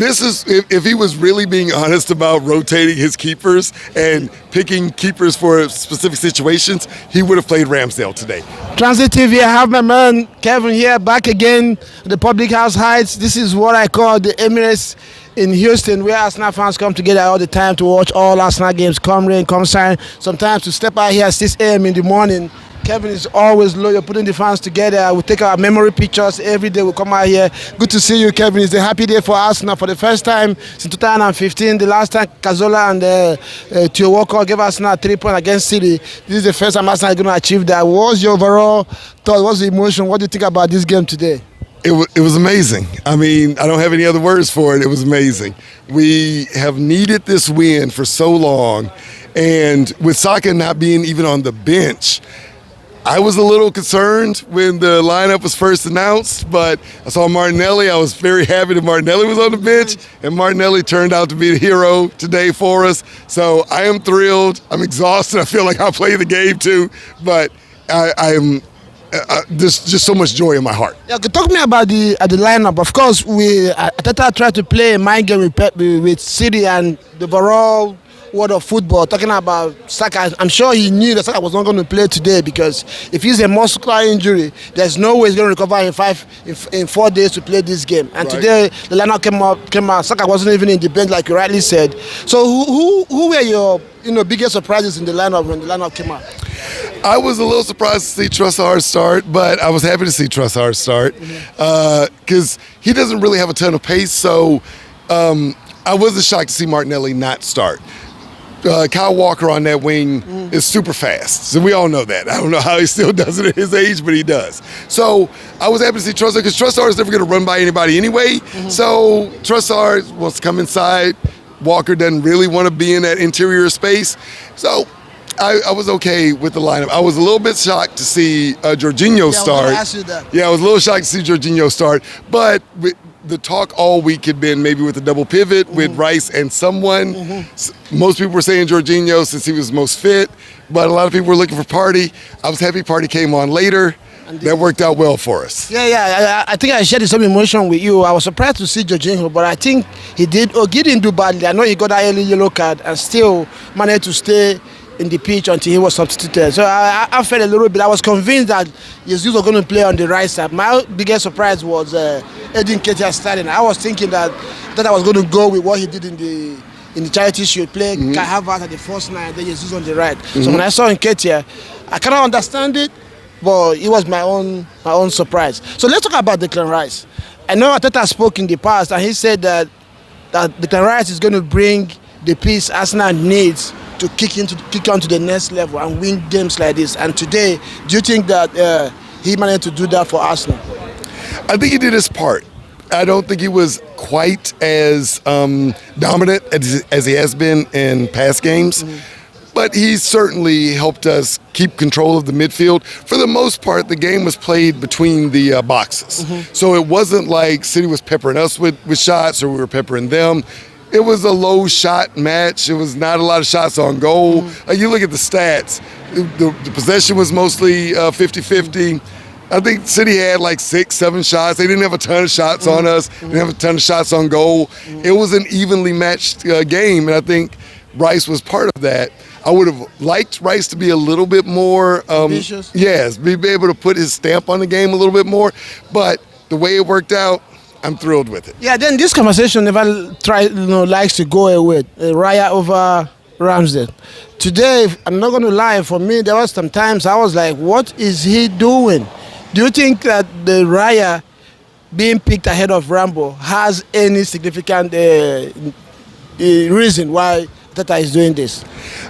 This is, if he was really being honest about rotating his keepers and picking keepers for specific situations, he would have played Ramsdale today. Transit TV, I have my man Kevin here back again at the Public House Heights. This is what I call the Emirates in Houston, where Arsenal fans come together all the time to watch all Arsenal games, come rain, come shine. Sometimes to step out here at 6 a.m. in the morning. Kevin is always loyal, putting the fans together. We take our memory pictures every day. We come out here. Good to see you, Kevin. It's a happy day for Arsenal for the first time since 2015. The last time Cazorla and Theo Walcott gave Arsenal 3 points against City. This is the first time Arsenal is going to achieve that. What was your overall thought? What's the emotion? What do you think about this game today? It was amazing. I mean, I don't have any other words for it. It was amazing. We have needed this win for so long. And with Saka not being even on the bench, I was a little concerned when the lineup was first announced, but I saw Martinelli. I was very happy that Martinelli was on the bench, and Martinelli turned out to be the hero today for us. So I am thrilled. I'm exhausted. I feel like I'll play the game too, but I'm there's just so much joy in my heart. Yeah, talk to me about the lineup. Of course, Arteta tried to play a mind game with City and the overall world of football, talking about Saka. I'm sure he knew that Saka was not going to play today, because if he's a muscular injury, there's no way he's going to recover in 4 days to play this game. And right. Today the lineup came out. Saka wasn't even in the bench, like you rightly said. So who were your biggest surprises in the lineup when the lineup came out? I was a little surprised to see Trossard start, but I was happy to see Trossard start because he doesn't really have a ton of pace. So I wasn't shocked to see Martinelli not start. Kyle Walker on that wing is super fast, so we all know that. I don't know how he still does it at his age, but he does. So I was happy to see Trossard, because Trossard is never going to run by anybody anyway. So Trossard wants to come inside. Walker doesn't really want to be in that interior space. So I was okay with the lineup. I was a little bit shocked to see Jorginho start. I was ask you that. Yeah, I was a little shocked to see Jorginho start, but the talk all week had been maybe with a double pivot with Rice and someone. Most people were saying Jorginho since he was most fit, but a lot of people were looking for Partey. I was happy Partey came on later. That worked out well for us. Yeah. I think I shared the same emotion with you. I was surprised to see Jorginho, but I think he didn't do badly. I know he got that early yellow card and still managed to stay in the pitch until he was substituted. So I felt a little bit. I was convinced that Jesus was going to play on the right side. My biggest surprise was Edin Ketia starting. I was thinking that I was going to go with what he did in the Charity Shield, play kaihavertz at the first line, then Jesus on the right. So when I saw Ketia, I cannot understand it, but it was my own surprise. So let's talk about Declan Rice. I know Arteta spoke in the past, and he said that Declan Rice is going to bring the piece Arsenal needs to kick on to the next level and win games like this. And today, do you think that he managed to do that for Arsenal? I think he did his part. I don't think he was quite as dominant as he has been in past games, but he certainly helped us keep control of the midfield. For the most part, the game was played between the boxes. So it wasn't like City was peppering us with shots or we were peppering them. It was a low shot match. It was not a lot of shots on goal. You look at the stats, the possession was mostly 50-50. I think City had like 6-7 shots. They didn't have a ton of shots on us. They didn't have a ton of shots on goal. It was an evenly matched game, and I think Rice was part of that. I would have liked Rice to be a little bit more ambitious. Yes, be able to put his stamp on the game a little bit more. But the way it worked out, I'm thrilled with it. Yeah, then this conversation never likes to go away. Raya over Ramsdale. Today, I'm not going to lie, for me, there was some times I was like, what is he doing? Do you think that the Raya being picked ahead of Rambo has any significant reason why Arteta is doing this?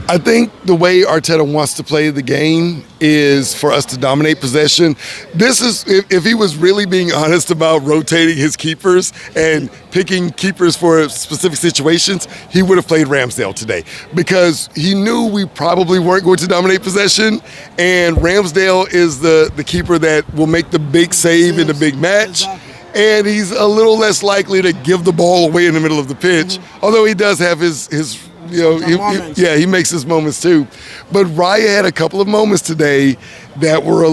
I think the way Arteta wants to play the game is for us to dominate possession. This is, if he was really being honest about rotating his keepers and picking keepers for specific situations, he would have played Ramsdale today, because he knew we probably weren't going to dominate possession, and Ramsdale is the keeper that will make the big save in the big match. Exactly. And he's a little less likely to give the ball away in the middle of the pitch, although he does have his he makes his moments too. But Raya had a couple of moments today that were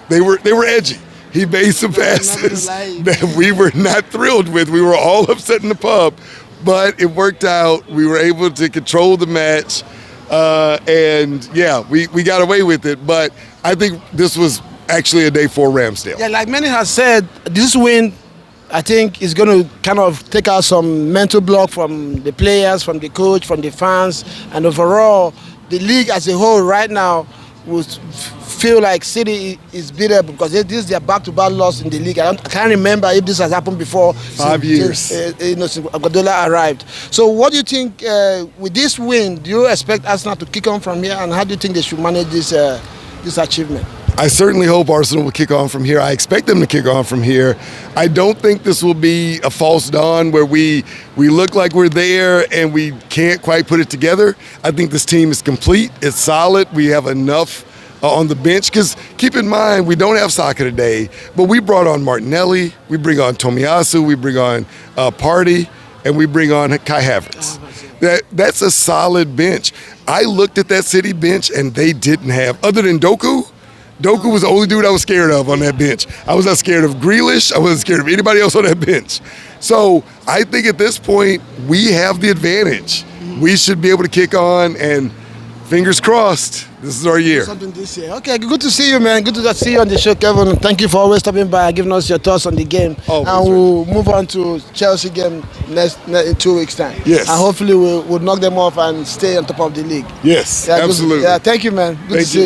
they were edgy. He made some passes that we were not thrilled with. We were all upset in the pub, but it worked out. We were able to control the match, and yeah, we got away with it. But I think this was actually a day for Ramsdale. Yeah, like many have said, this win, I think, is going to kind of take out some mental block from the players, from the coach, from the fans, and overall, the league as a whole right now would feel like City is beatable because this is their back-to-back loss in the league. I can't remember if this has happened before. 5 years. Since Guardiola arrived. So what do you think, with this win, do you expect Arsenal to kick on from here, and how do you think they should manage this achievement? I certainly hope Arsenal will kick on from here. I expect them to kick on from here. I don't think this will be a false dawn where we look like we're there and we can't quite put it together. I think this team is complete. It's solid. We have enough on the bench because keep in mind, we don't have Saka today, but we brought on Martinelli, we bring on Tomiyasu, we bring on Partey, and we bring on Kaihavertz. That's a solid bench. I looked at that City bench and they didn't have, other than Doku was the only dude I was scared of on that bench. I was not scared of Grealish. I wasn't scared of anybody else on that bench. So I think at this point, we have the advantage. We should be able to kick on, and fingers crossed, this is our year. Something this year. Okay, good to see you, man. Good to see you on the show, Kevin. Thank you for always stopping by and giving us your thoughts on the game. Oh, and we'll move on to Chelsea game in 2 weeks' time. Yes. And hopefully we'll knock them off and stay on top of the league. Yes, yeah, absolutely. Thank you, man. Good to see you.